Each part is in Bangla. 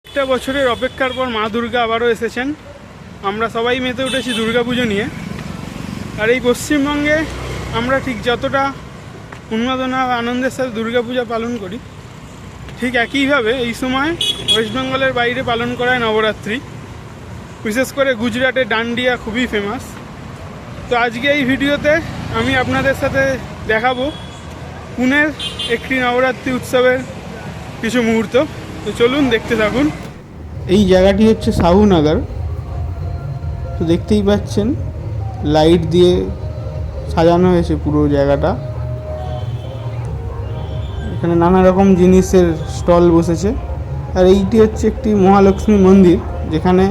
একটা বছরের অপেক্ষার পর মা দুর্গা আবারও এসেছেন। আমরা সবাই মেতে উঠেছি দুর্গা পুজো নিয়ে। আর এই পশ্চিমবঙ্গে আমরা ঠিক যতটা উন্মাদনা আনন্দের সাথে দুর্গা পূজা পালন করি, ঠিক একইভাবে এই সময় ওয়েস্ট বেঙ্গলের বাইরে পালন করা হয় নবরাত্রি। বিশেষ করে গুজরাটে ডান্ডিয়া খুবই ফেমাস। তো আজকে এই ভিডিওতে আমি আপনাদের সাথে দেখাবো পুনের একটি নবরাত্রি উৎসবের কিছু মুহূর্ত। তো চলুন দেখতে থাকুন। এই জায়গাটি হচ্ছে সাহুনগর। তো দেখতেই পাচ্ছেন লাইট দিয়ে সাজানো হয়েছে পুরো জায়গাটা। এখানে নানা রকম জিনিসের স্টল বসেছে। আর এইটি হচ্ছে একটি মহালক্ষ্মী মন্দির, যেখানে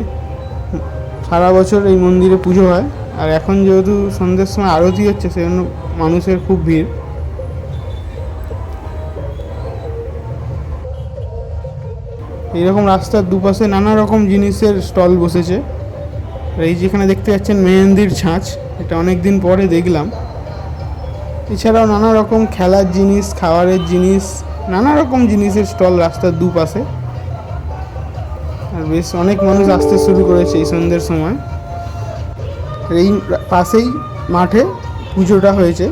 সারা বছর এই মন্দিরে পুজো হয়। আর এখন যেহেতু সন্ধ্যের সময় আরতি হচ্ছে, সেজন্য মানুষের খুব ভিড়। এইরকম রাস্তার দুপাশে নানা রকম জিনিসের স্টল বসেছে। আর এই যেখানে দেখতে পাচ্ছেন মেহেন্দির ছাঁচ, এটা অনেক দিন পরে দেখলাম। এছাড়াও নানা রকম খেলার জিনিস, খাবারের জিনিস, নানা রকম জিনিসের স্টল রাস্তার দুপাশে। আর বেশ অনেক মানুষ আসতে শুরু করেছে এই সন্ধ্যের সময়। এই পাশেই মাঠে পুজোটা হয়েছে।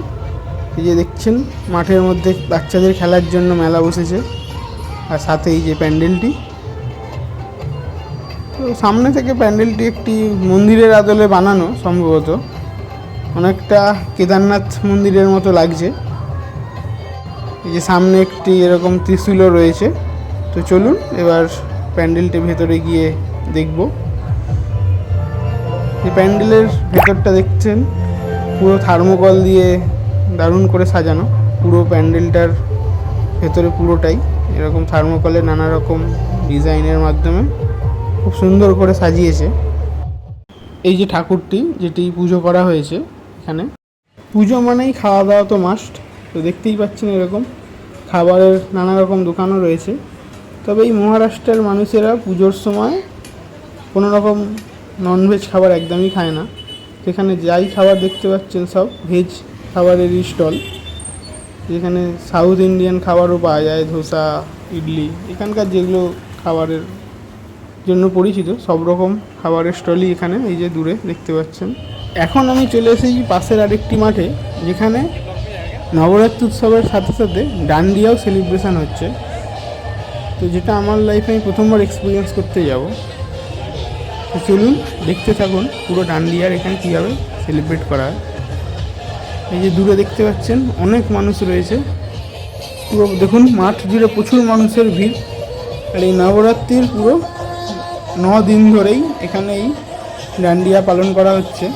এই যে দেখছেন মাঠের মধ্যে বাচ্চাদের খেলার জন্য মেলা বসেছে। আর সাথে এই যে প্যান্ডেলটি, তো সামনে থেকে প্যান্ডেলটি একটি মন্দিরের আদলে বানানো, সম্ভবত অনেকটা কেদারনাথ মন্দিরের মতো লাগছে। এই যে সামনে একটি এরকম ত্রিশূলও রয়েছে। তো চলুন এবার প্যান্ডেলটির ভেতরে গিয়ে দেখব। এই প্যান্ডেলের ভেতরটা দেখছেন পুরো থার্মোকল দিয়ে দারুণ করে সাজানো। পুরো প্যান্ডেলটার ভেতরে পুরোটাই এরকম থার্মোকলের নানা রকম ডিজাইনের মাধ্যমে খুব সুন্দর করে সাজিয়েছে। এই যে ঠাকুরটি, যেটি পুজো করা হয়েছে এখানে, পুজো মানেই খাওয়া দাওয়া তো মাস্ট। তো দেখতেই পাচ্ছেন এরকম খাবারের নানা রকম দোকানও রয়েছে। তবে এই মহারাষ্ট্রের মানুষেরা পুজোর সময় কোনো রকম ননভেজ খাবার একদমই খায় না। সেখানে যাই খাবার দেখতে পাচ্ছেন সব ভেজ খাবারেরই স্টল। যেখানে সাউথ ইন্ডিয়ান খাবারও পাওয়া যায়, ধোসা, ইডলি, এখানকার যেগুলো খাবারের জন্য পরিচিত সব রকম খাবারের স্টলই এখানে এই যে দূরে দেখতে পাচ্ছেন। এখন আমি চলে এসেছি পাশের আরেকটি মাঠে, যেখানে নবরাত্রি উৎসবের সাথে সাথে ডান্ডিয়াও সেলিব্রেশন হচ্ছে। তো যেটা আমার লাইফে আমি প্রথমবার এক্সপিরিয়েন্স করতে যাব। তো চলুন দেখতে থাকুন পুরো ডান্ডিয়ার এখানে কীভাবে সেলিব্রেট করা হয়। এই যে দূরে দেখতে পাচ্ছেন অনেক মানুষ রয়েছে। পুরো দেখুন মাঠ জুড়ে প্রচুর মানুষের ভিড়। আর এই নবরাত্রির পুরো 9 দিন ধরেই এখানে এই ডান্ডিয়া পালন করা হচ্ছে।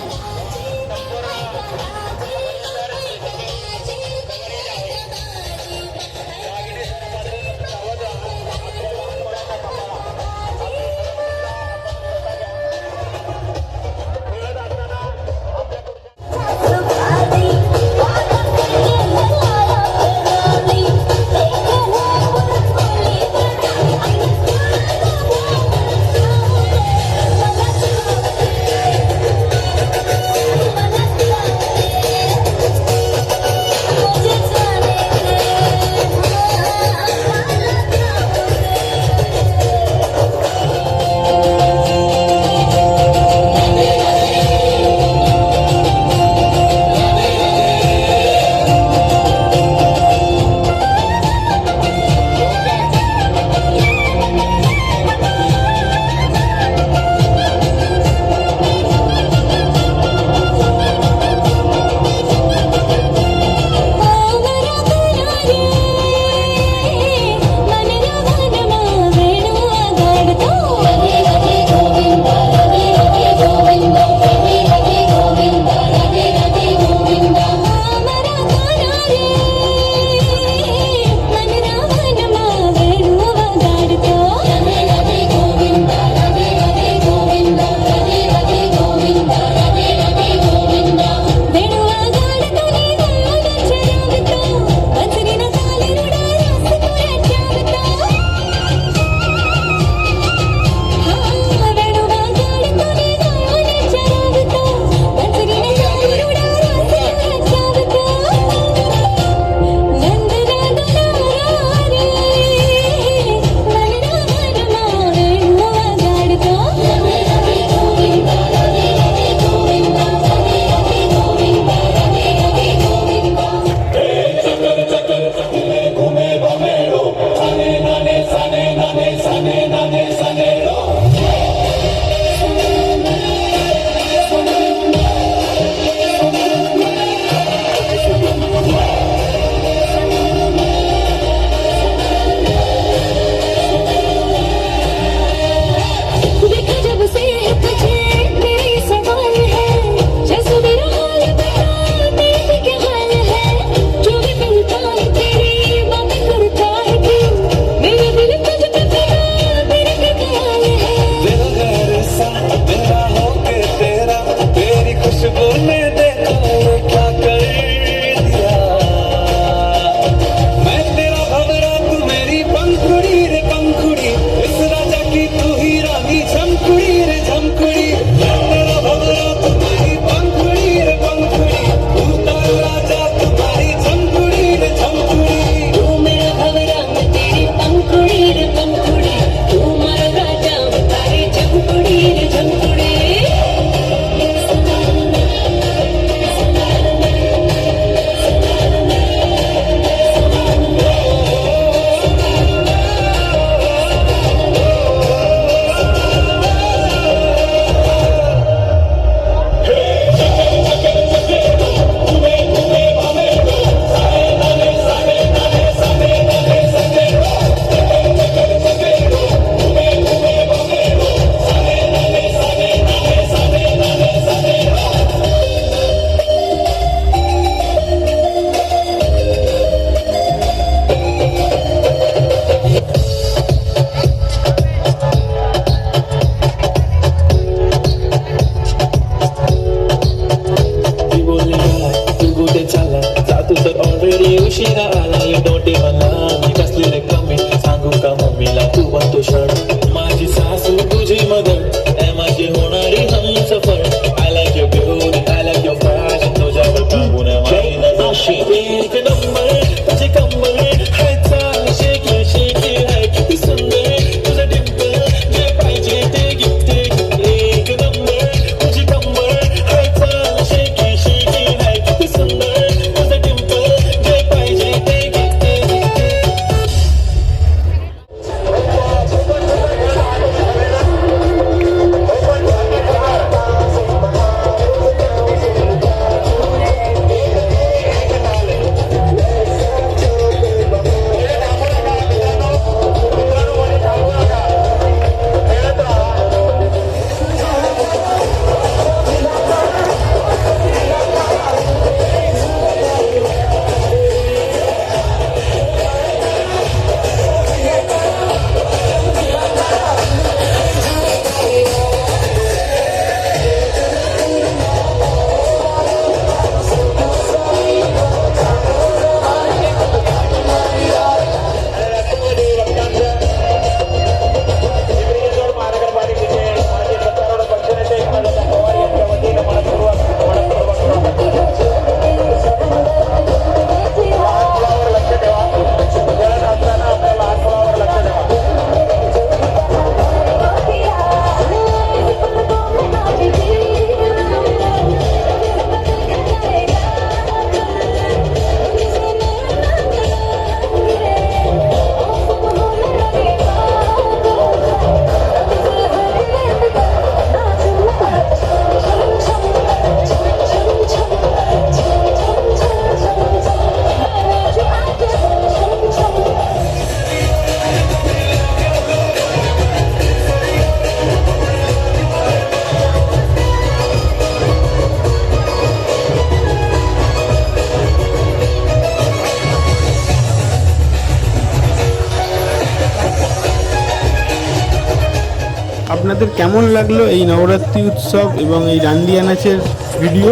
আপনাদের কেমন লাগলো এই নবরাত্রি উৎসব এবং এই ডান্ডিয়া নাচের ভিডিও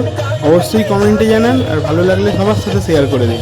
অবশ্যই কমেন্টে জানান, আর ভালো লাগলে সবার সাথে শেয়ার করে দিন।